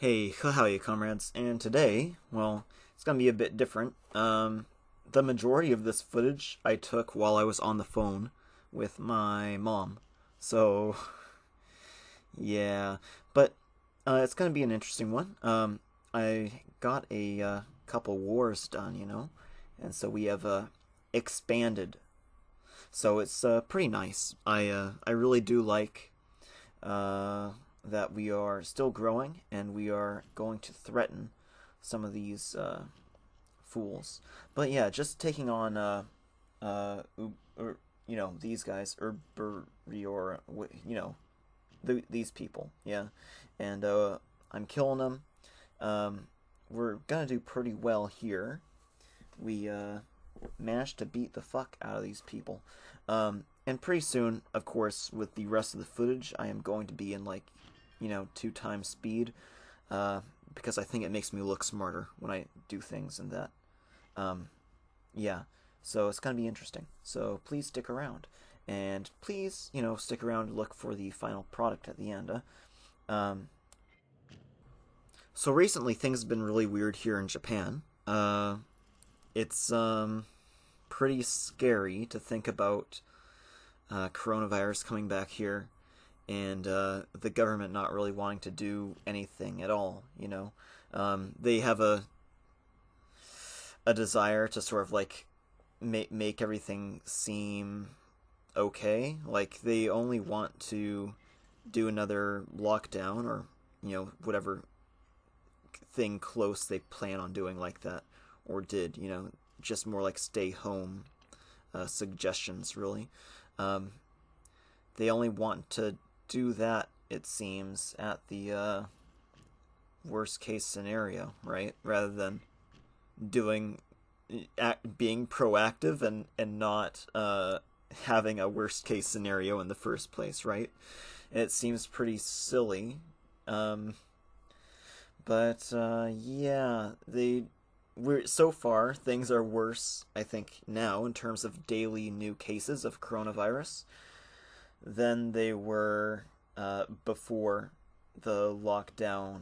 Hey, howdy, comrades. And today, well, it's gonna be a bit different. The majority of this footage I took while I was on the phone with my mom. So, yeah. But it's gonna be an interesting one. I got a couple wars done, and so we have expanded. So it's pretty nice. I really do like uh, that we are still growing and we are going to threaten some of these fools. But yeah, just taking on these guys, Urburior, these people, yeah, and I'm killing them. We're gonna do pretty well here. We managed to beat the fuck out of these people. And pretty soon, of course, with the rest of the footage, I am going to be in like, 2 times speed, because I think it makes me look smarter when I do things in that. Yeah, so it's gonna be interesting. So please stick around, and please, stick around to look for the final product at the end. So recently, things have been really weird here in Japan. It's pretty scary to think about coronavirus coming back here and the government not really wanting to do anything at all. They have a desire to sort of like make everything seem okay. Like they only want to do another lockdown or whatever thing close they plan on doing like that or did. Just more like stay home suggestions, really. Um, they only want to do that, it seems, at the worst case scenario, right? Rather than doing being proactive and not having a worst case scenario in the first place, right? It seems pretty silly. Um, but yeah, we're so far things are worse, I think, now in terms of daily new cases of coronavirus than they were before the lockdown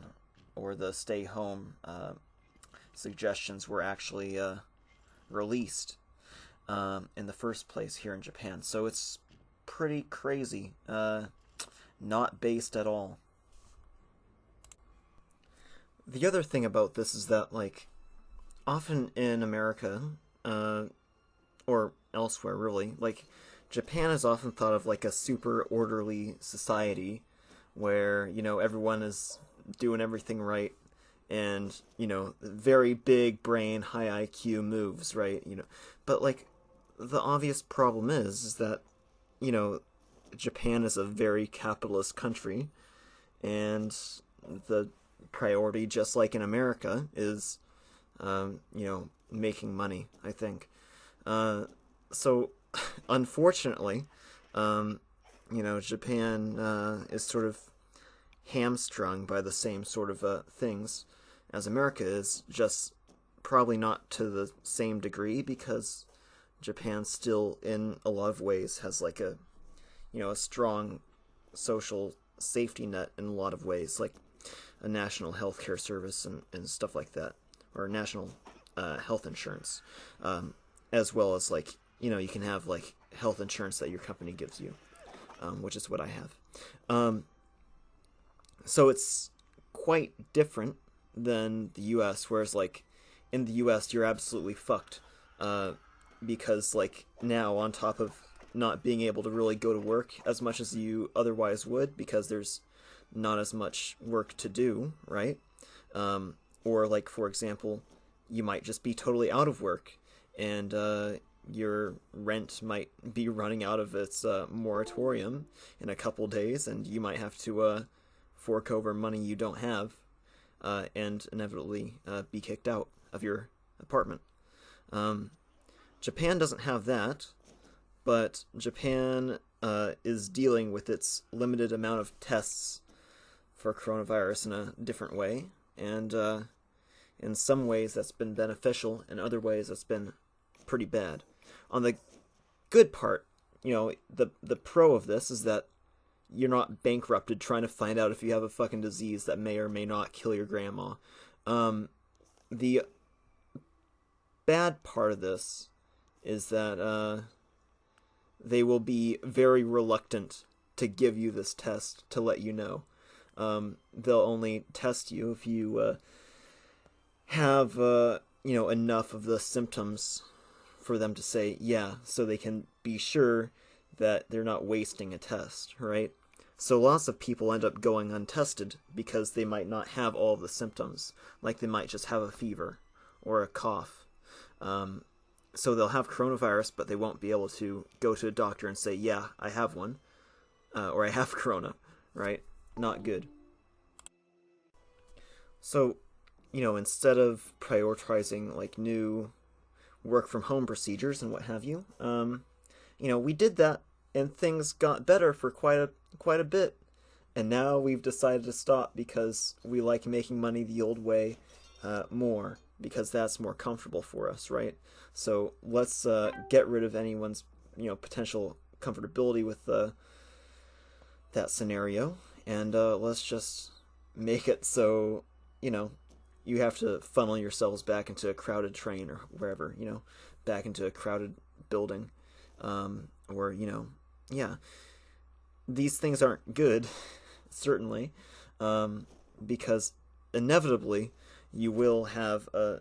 or the stay home suggestions were actually released in the first place here in Japan. So it's pretty crazy. Not based at all. The other thing about this is that, like, often in America, uh, or elsewhere really, like, Japan is often thought of like a super orderly society where, everyone is doing everything right and, very big brain, high IQ moves, right? But like the obvious problem is that, you know, Japan is a very capitalist country and the priority, just like in America, is making money, I think. So, unfortunately, um, Japan is sort of hamstrung by the same sort of things as America is, just probably not to the same degree because Japan still, in a lot of ways, has like a strong social safety net in a lot of ways, like a national healthcare service and stuff like that, or national health insurance, as well as like you can have like health insurance that your company gives you, which is what I have. Um, so it's quite different than the U.S. Whereas like in the U.S. you're absolutely fucked, uh, because like now on top of not being able to really go to work as much as you otherwise would because there's not as much work to do, right? Or like for example, you might just be totally out of work and your rent might be running out of its moratorium in a couple days, and you might have to fork over money you don't have and inevitably be kicked out of your apartment. Um, Japan doesn't have that, but Japan is dealing with its limited amount of tests for coronavirus in a different way, and in some ways that's been beneficial, in other ways that's been pretty bad. On the good part, the pro of this is that you're not bankrupted trying to find out if you have a fucking disease that may or may not kill your grandma. The bad part of this is that they will be very reluctant to give you this test to let you know. They'll only test you if you have enough of the symptoms for them to say yeah, so they can be sure that they're not wasting a test, right? So lots of people end up going untested because they might not have all the symptoms, like they might just have a fever or a cough. So they'll have coronavirus, but they won't be able to go to a doctor and say, yeah, I have one, or I have corona, right? Not good. So, instead of prioritizing like new work from home procedures and what have you, we did that and things got better for quite a bit. And now we've decided to stop because we like making money the old way more, because that's more comfortable for us, right? So let's get rid of anyone's potential comfortability with that scenario, and let's just make it so you have to funnel yourselves back into a crowded train or wherever, back into a crowded building, or yeah, these things aren't good, certainly, because inevitably you will have a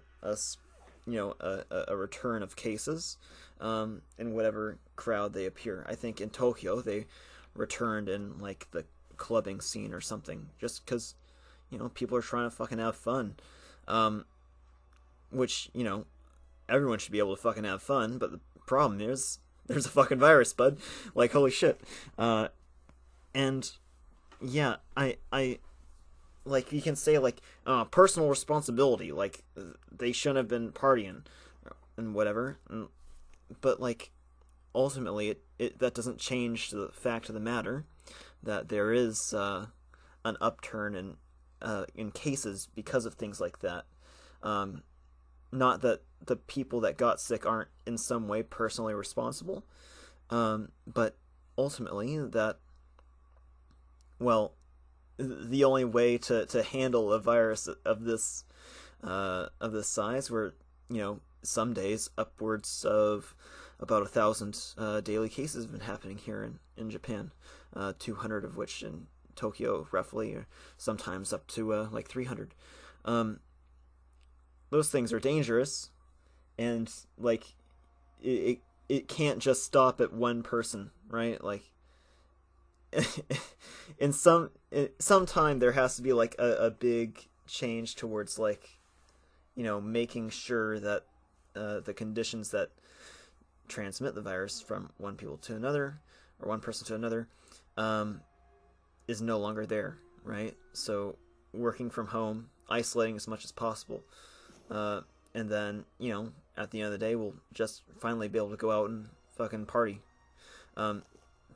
return of cases in whatever crowd they appear. I think in Tokyo they returned in like the clubbing scene or something, just because people are trying to fucking have fun, which everyone should be able to fucking have fun, but the problem is there's a fucking virus, bud. Like, holy shit. And yeah, I like, you can say like personal responsibility, like they shouldn't have been partying and whatever, but like ultimately it that doesn't change the fact of the matter that there is an upturn in cases because of things like that. Not that the people that got sick aren't in some way personally responsible, but ultimately that, well, the only way to handle a virus of this size, where some days upwards of about 1,000 daily cases have been happening here in Japan, 200 of which in Tokyo roughly, or sometimes up to like 300. Those things are dangerous, and like it can't just stop at one person, right? Like in some time there has to be like a big change towards like making sure that the conditions that transmit the virus from one people to another, or one person to another, is no longer there, right? So working from home, isolating as much as possible, and then at the end of the day we'll just finally be able to go out and fucking party.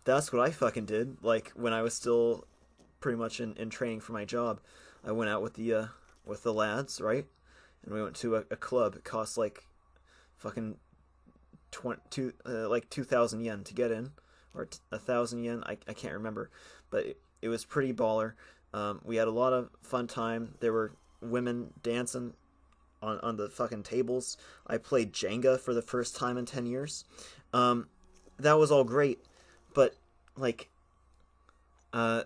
That's what I fucking did. Like when I was still pretty much in training for my job, I went out with the lads, right? And we went to a club. It cost like fucking 2,000 yen to get in, or 1,000 yen. I can't remember, but it was pretty baller. We had a lot of fun time. There were women dancing on the fucking tables. I played Jenga for the first time in 10 years. That was all great, but like I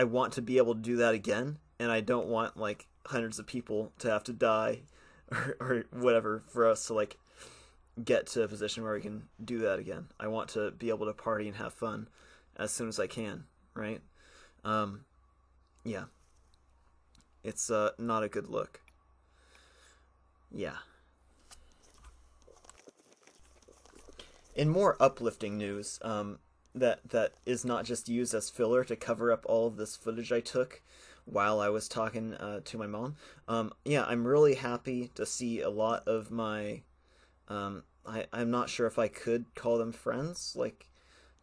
want to be able to do that again, and I don't want like hundreds of people to have to die or whatever for us to like get to a position where we can do that again. I want to be able to party and have fun as soon as I can, right? Yeah. It's not a good look. Yeah. In more uplifting news, that is not just used as filler to cover up all of this footage I took while I was talking to my mom. Yeah, I'm really happy to see a lot of my, I'm not sure if I could call them friends, like,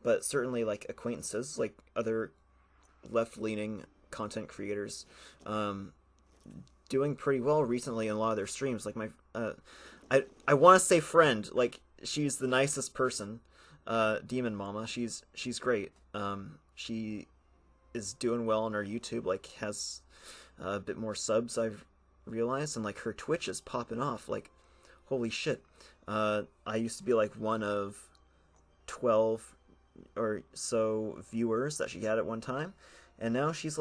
but certainly like acquaintances, like other left-leaning content creators, doing pretty well recently in a lot of their streams. Like my, I want to say friend, like she's the nicest person, Demon Mama. She's great. She is doing well on her YouTube, like has a bit more subs, I've realized, and like her Twitch is popping off. Like, holy shit. I used to be like one of 12 or so viewers that she had at one time, and now she's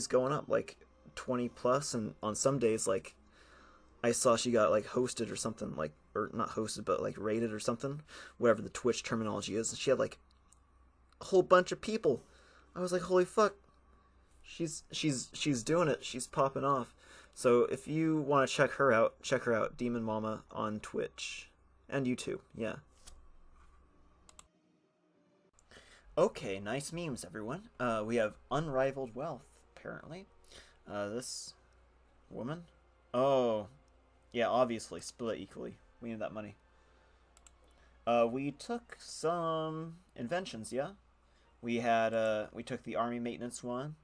going up like 20 plus, and on some days, like, I saw she got like hosted or something, like, or not hosted but like rated or something, whatever the Twitch terminology is, and she had like a whole bunch of people. I was like, holy fuck, she's doing it. She's popping off. So if you want to check her out, Demon Mama on Twitch and YouTube. Yeah. Okay, nice memes, everyone. We have unrivaled wealth, apparently. This woman. Oh, yeah, obviously split equally. We need that money. We took some inventions, yeah. We took the army maintenance one,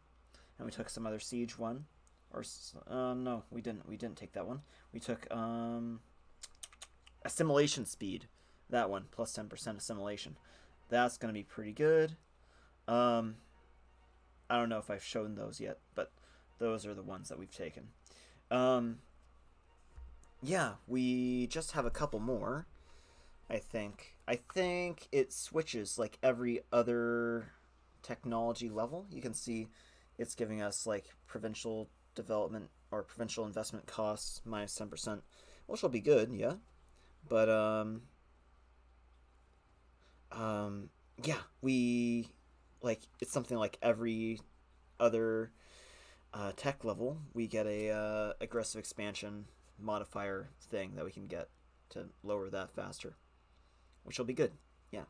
and we took some other siege one, or no, we didn't. We didn't take that one. We took assimilation speed, that one plus 10% assimilation. That's gonna be pretty good. I don't know if I've shown those yet, but those are the ones that we've taken. Yeah, we just have a couple more. I think it switches like every other technology level. You can see it's giving us like provincial development or provincial investment costs minus 10%, which will be good, yeah. But yeah, we like it's something like every other tech level we get a aggressive expansion modifier thing that we can get to lower that faster, which will be good. Yeah.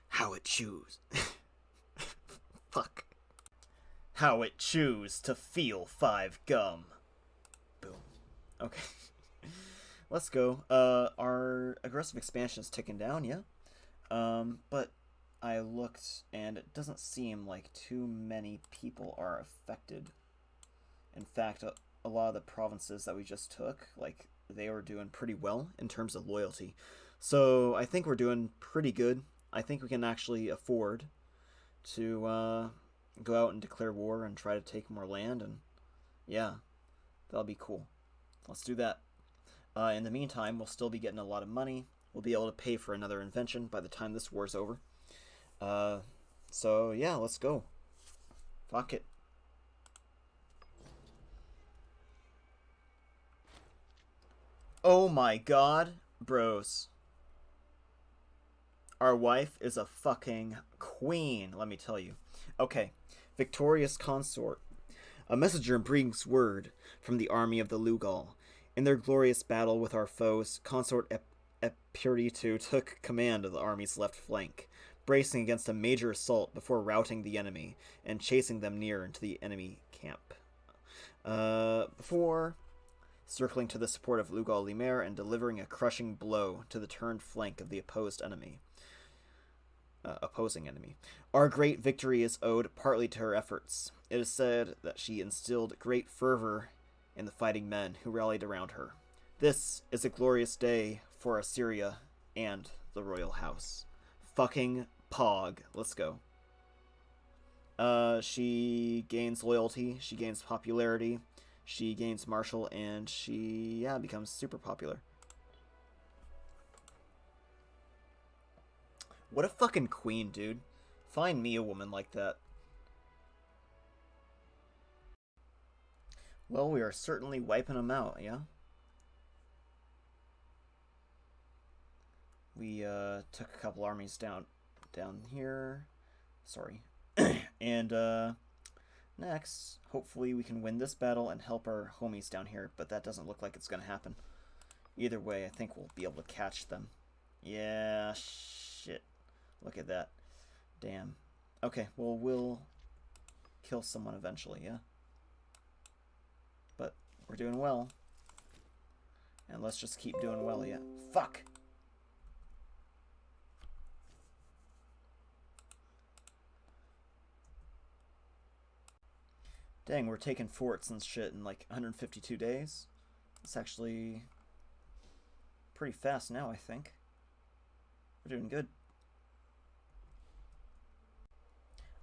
How it choose. Fuck. How it choose to feel 5 gum. Boom. Okay. Let's go. Our aggressive expansion is ticking down, yeah. But I looked and it doesn't seem like too many people are affected. In fact, a lot of the provinces that we just took, like, they were doing pretty well in terms of loyalty. So I think we're doing pretty good. I think we can actually afford to go out and declare war and try to take more land, and yeah, that'll be cool. Let's do that. In the meantime, we'll still be getting a lot of money. We'll be able to pay for another invention by the time this war's over. So yeah, let's go. Fuck it. Oh my god, bros. Our wife is a fucking queen, let me tell you. Okay, victorious consort. A messenger brings word from the army of the Lugal. In their glorious battle with our foes, Consort Imperator took command of the army's left flank, bracing against a major assault before routing the enemy and chasing them near into the enemy camp. Before circling to the support of Lugal Limer and delivering a crushing blow to the turned flank of the opposing enemy. Our great victory is owed partly to her efforts. It is said that she instilled great fervor in the fighting men who rallied around her. This is a glorious day for Assyria and the royal house. Fucking Pog. Let's go. She gains loyalty, she gains popularity, she gains martial, and she, yeah, becomes super popular. What a fucking queen, dude. Find me a woman like that. Well, we are certainly wiping them out, yeah? We took a couple armies down here. Sorry. And next, hopefully we can win this battle and help our homies down here, but that doesn't look like it's going to happen. Either way, I think we'll be able to catch them. Yeah, shit. Look at that. Damn. Okay, well, we'll kill someone eventually, yeah? But we're doing well. And let's just keep doing well, yeah. Fuck! Dang, we're taking forts and shit in like 152 days. It's actually pretty fast now, I think. We're doing good.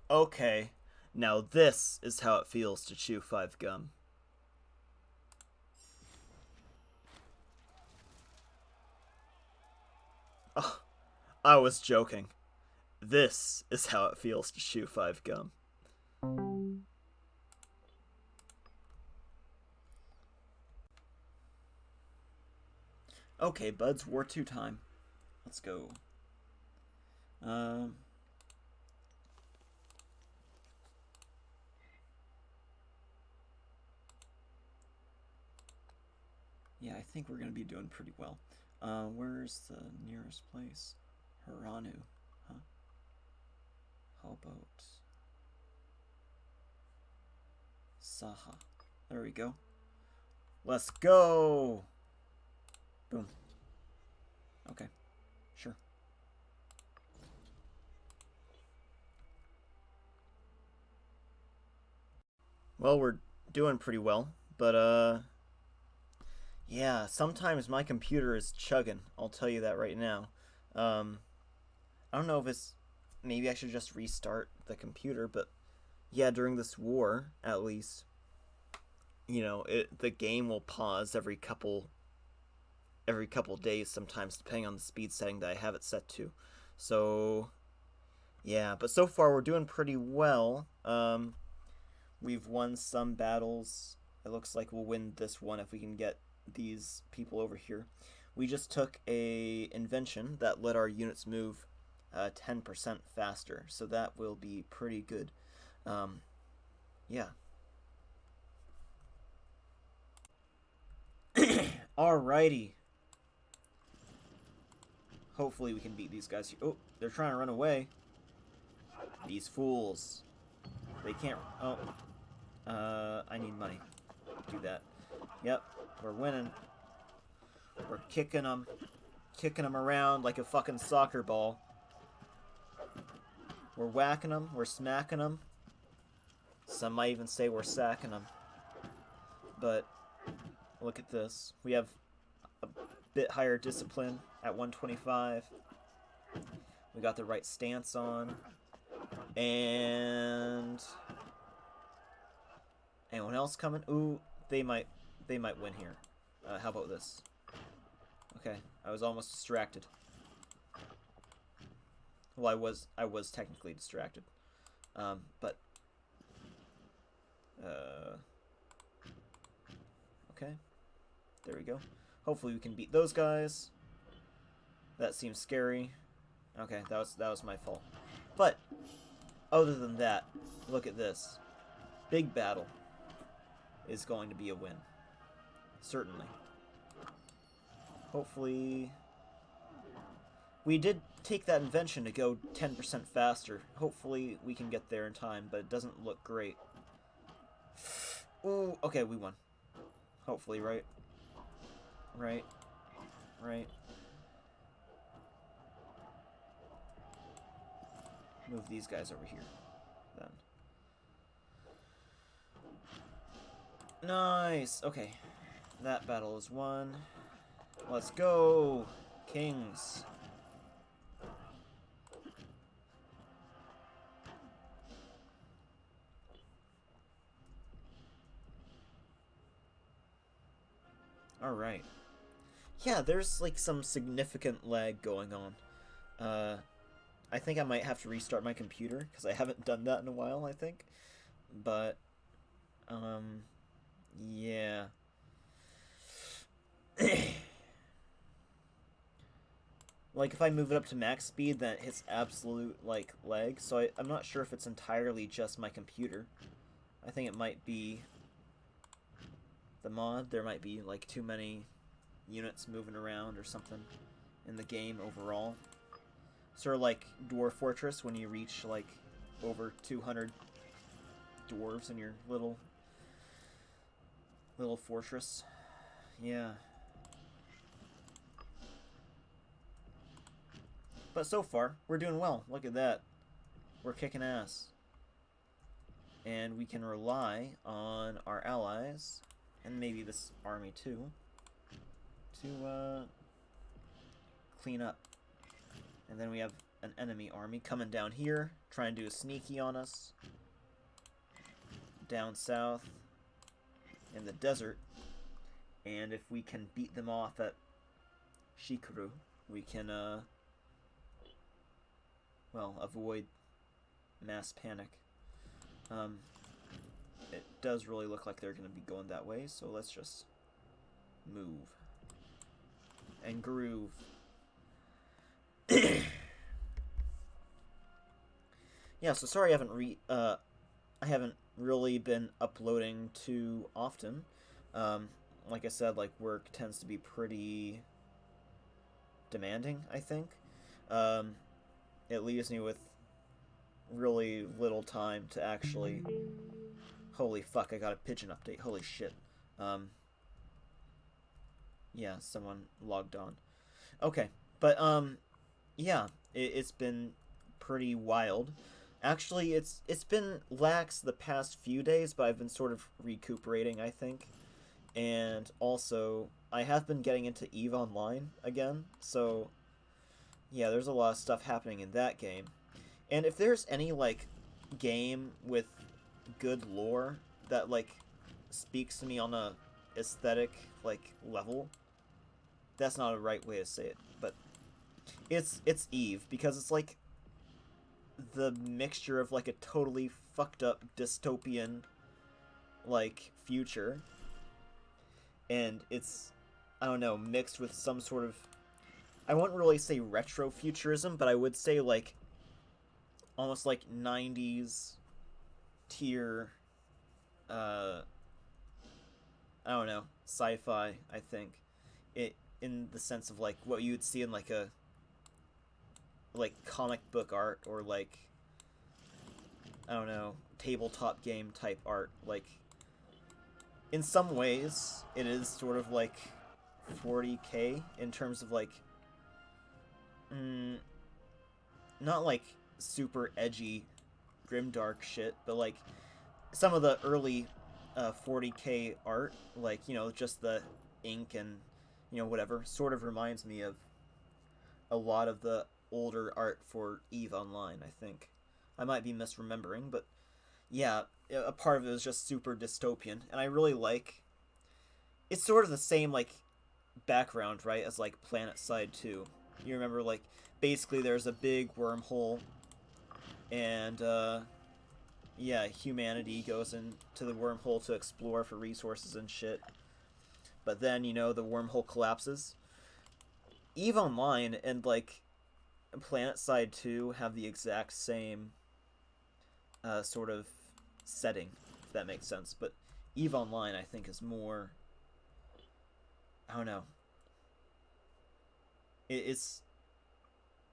Okay, now this is how it feels to chew 5 gum. Oh, I was joking. This is how it feels to chew 5 gum. Okay, buds, War 2 time. Let's go. Um, yeah, I think we're going to be doing pretty well. Where's the nearest place? Haranu. Huh? How about Saha? There we go. Let's go! Boom. Okay, sure. Well, we're doing pretty well, but yeah, sometimes my computer is chugging. I'll tell you that right now. Um, I don't know if it's maybe I should just restart the computer, but yeah, during this war, at least, the game will pause every couple days sometimes, depending on the speed setting that I have it set to. So yeah, but so far we're doing pretty well. We've won some battles. It looks like we'll win this one if we can get these people over here. We just took a invention that let our units move 10% faster, so that will be pretty good. Yeah. Alrighty. Hopefully we can beat these guys. Oh, they're trying to run away. These fools. They can't... Oh. I need money. Do that. Yep, we're winning. We're kicking them. Kicking them around like a fucking soccer ball. We're whacking them. We're smacking them. Some might even say we're sacking them. But look at this. We have a bit higher discipline at 125. We got the right stance on. And anyone else coming? Ooh, they might win here. How about this? Okay, I was almost distracted. Well, I was technically distracted. But okay. There we go. Hopefully we can beat those guys. That seems scary. Okay, that was my fault. But other than that, look at this. Big battle is going to be a win. Certainly. Hopefully we did take that invention to go 10% faster. Hopefully we can get there in time, but it doesn't look great. Ooh, okay, we won. Hopefully, right? Right. Right. Move these guys over here, then. Nice! Okay. That battle is won. Let's go! Kings. Alright. Yeah, there's like some significant lag going on. I think I might have to restart my computer, because I haven't done that in a while, I think. But, yeah. Like, if I move it up to max speed, then it hits absolute, like, lag. So I'm not sure if it's entirely just my computer. I think it might be the mod. There might be, like, too many units moving around or something in the game overall. Sort of like Dwarf Fortress, when you reach, like, over 200 dwarves in your little fortress. Yeah. But so far, we're doing well. Look at that. We're kicking ass. And we can rely on our allies, and maybe this army too, to clean up. And then we have an enemy army coming down here, trying to do a sneaky on us. Down south in the desert. And if we can beat them off at Shikuru, we can, well, avoid mass panic. It does really look like they're going to be going that way, so let's just move and groove. Yeah, so sorry I haven't really been uploading too often. Like I said, like, work tends to be pretty demanding, I think. It leaves me with really little time to actually... Holy fuck, I got a pigeon update. Holy shit. Yeah, someone logged on. Okay, but, yeah, it's been pretty wild. Actually, it's been lax the past few days, but I've been sort of recuperating, I think. And also, I have been getting into EVE Online again, so yeah, there's a lot of stuff happening in that game. And if there's any, like, game with good lore that, like, speaks to me on a aesthetic, like, level, that's not a right way to say it, but it's EVE, because it's, like, the mixture of, like, a totally fucked up dystopian, like, future, and it's, I don't know, mixed with some sort of, I wouldn't really say retro-futurism, but I would say, like, almost like 90s tier, I don't know, sci-fi, I think. It, in the sense of, like, what you would see in, like, a, like, comic book art, or, like, I don't know, tabletop game type art. Like, in some ways, it is sort of like 40K in terms of, like, not like super edgy grimdark shit, but like some of the early 40K art, like, you know, just the ink and, you know, whatever, sort of reminds me of a lot of the older art for EVE Online, I think. I might be misremembering, but yeah, a part of it was just super dystopian, and I really like... It's sort of the same, like, background, right, as, like, PlanetSide 2. You remember, like, basically there's a big wormhole, and, yeah, humanity goes into the wormhole to explore for resources and shit. But then, you know, the wormhole collapses. EVE Online and, like, PlanetSide 2 have the exact same sort of setting, if that makes sense. But EVE Online, I think, is more... I don't know. It's...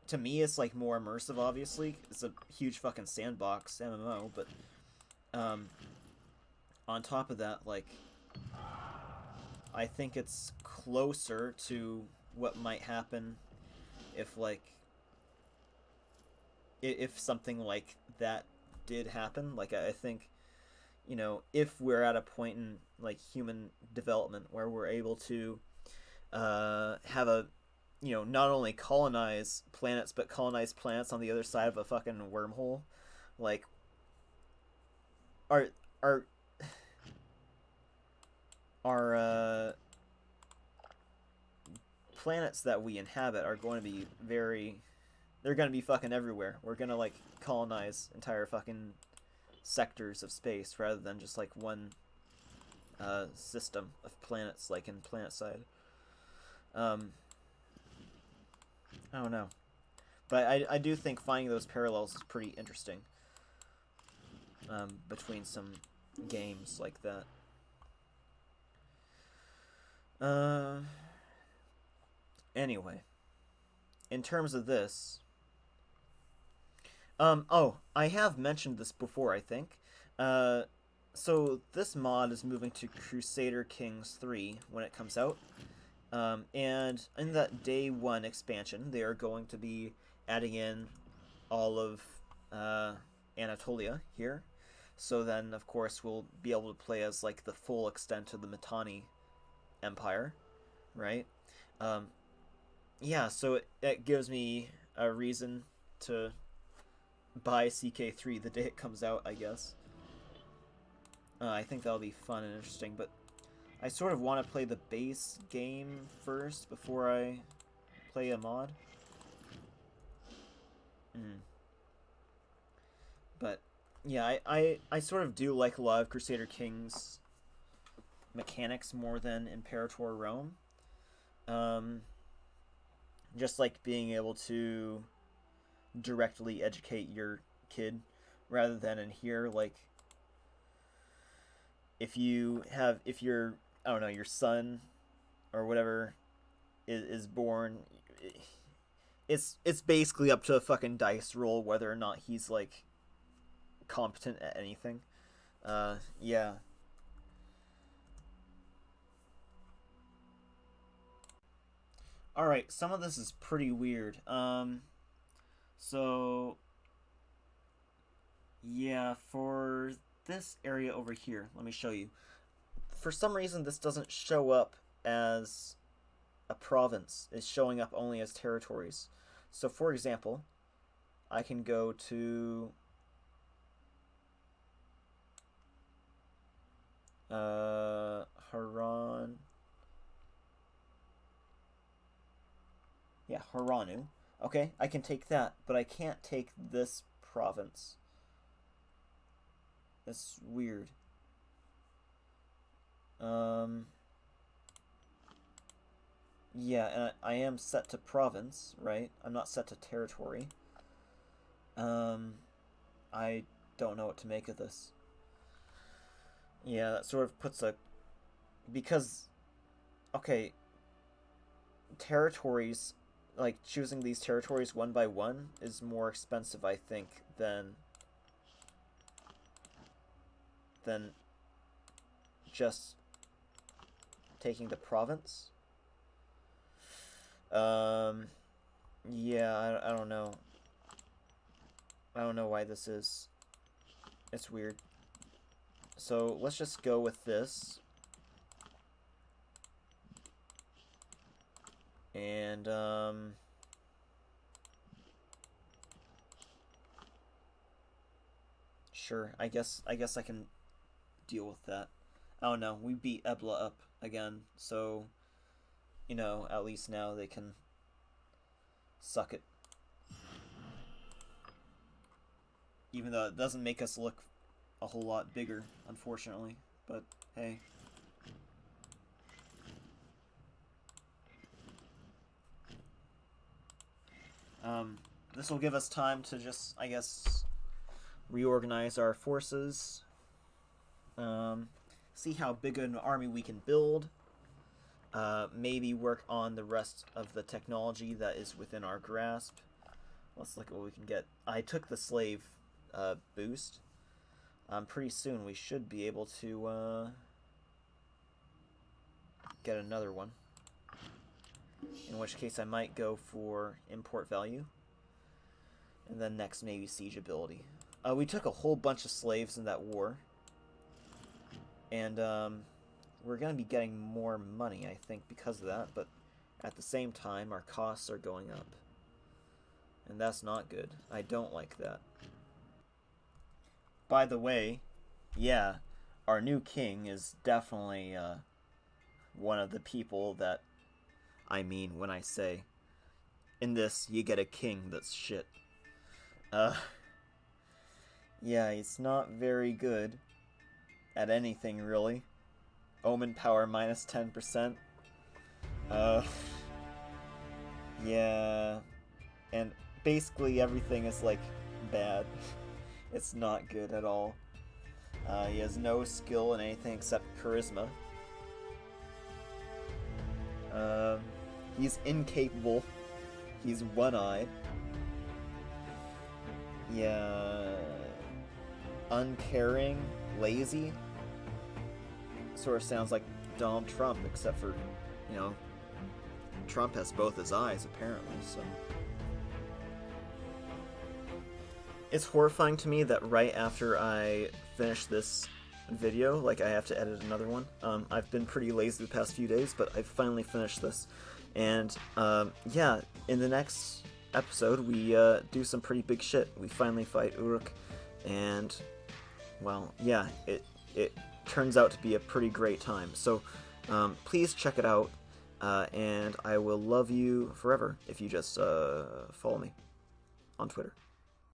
To me, it's, like, more immersive, obviously. It's a huge fucking sandbox MMO, but... on top of that, like... I think it's closer to what might happen if, like... If something like that did happen. Like, I think, you know, if we're at a point in, like, human development where we're able to have a, you know, not only colonize planets, but colonize planets on the other side of a fucking wormhole, like, our planets that we inhabit are going to be very... They're going to be fucking everywhere. We're going to, like, colonize entire fucking sectors of space rather than just, like, one system of planets, like in PlanetSide. I don't know. But I do think finding those parallels is pretty interesting between some games like that. Anyway. In terms of this... oh, I have mentioned this before, I think. So this mod is moving to Crusader Kings 3 when it comes out. And in that Day 1 expansion, they are going to be adding in all of Anatolia here. So then, of course, we'll be able to play as, like, the full extent of the Mitanni Empire, right? Yeah, so it gives me a reason to buy CK3 the day it comes out, I guess. I think that'll be fun and interesting, but I sort of want to play the base game first before I play a mod. But yeah, I sort of do like a lot of Crusader Kings mechanics more than Imperator Rome. Just like being able to directly educate your kid rather than in here, like if your I don't know, your son or whatever is born, it's basically up to a fucking dice roll whether or not he's like competent at anything. Yeah. Alright, some of this is pretty weird. So yeah, for this area over here, let me show you. For some reason, this doesn't show up as a province. It's showing up only as territories. So, for example, I can go to Haran. Yeah, Haranu. Okay, I can take that, but I can't take this province. That's weird. Yeah, and I am set to province, right? I'm not set to territory. I don't know what to make of this. Yeah, that sort of puts a... Because, okay, territories, like choosing these territories one by one is more expensive, I think, than just taking the province. Yeah, I don't know. I don't know why this is. It's weird. So let's just go with this. And, sure, I guess I can deal with that. I don't know, we beat Ebla up again, so, you know, at least now they can suck it. Even though it doesn't make us look a whole lot bigger, unfortunately, but hey. This will give us time to just, I guess, reorganize our forces. See how big an army we can build. Maybe work on the rest of the technology that is within our grasp. Let's look at what we can get. I took the slave boost. Pretty soon we should be able to get another one. In which case I might go for import value. And then next maybe siege ability. We took a whole bunch of slaves in that war. And we're going to be getting more money, I think, because of that. But at the same time, our costs are going up. And that's not good. I don't like that. By the way, yeah, our new king is definitely one of the people that I mean when I say, in this, you get a king that's shit. Yeah, it's not very good at anything, really. Omen power minus 10%. Yeah. And basically everything is, like, bad. It's not good at all. He has no skill in anything except charisma. He's incapable. He's one-eyed. Yeah. Uncaring. Lazy. Sort of sounds like Donald Trump, except for, you know, Trump has both his eyes, apparently, so... It's horrifying to me that right after I finish this video, like, I have to edit another one. I've been pretty lazy the past few days, but I finally finished this. And, yeah, in the next episode, we do some pretty big shit. We finally fight Uruk, and, well, yeah, it turns out to be a pretty great time. So please check it out, and I will love you forever if you just follow me on Twitter.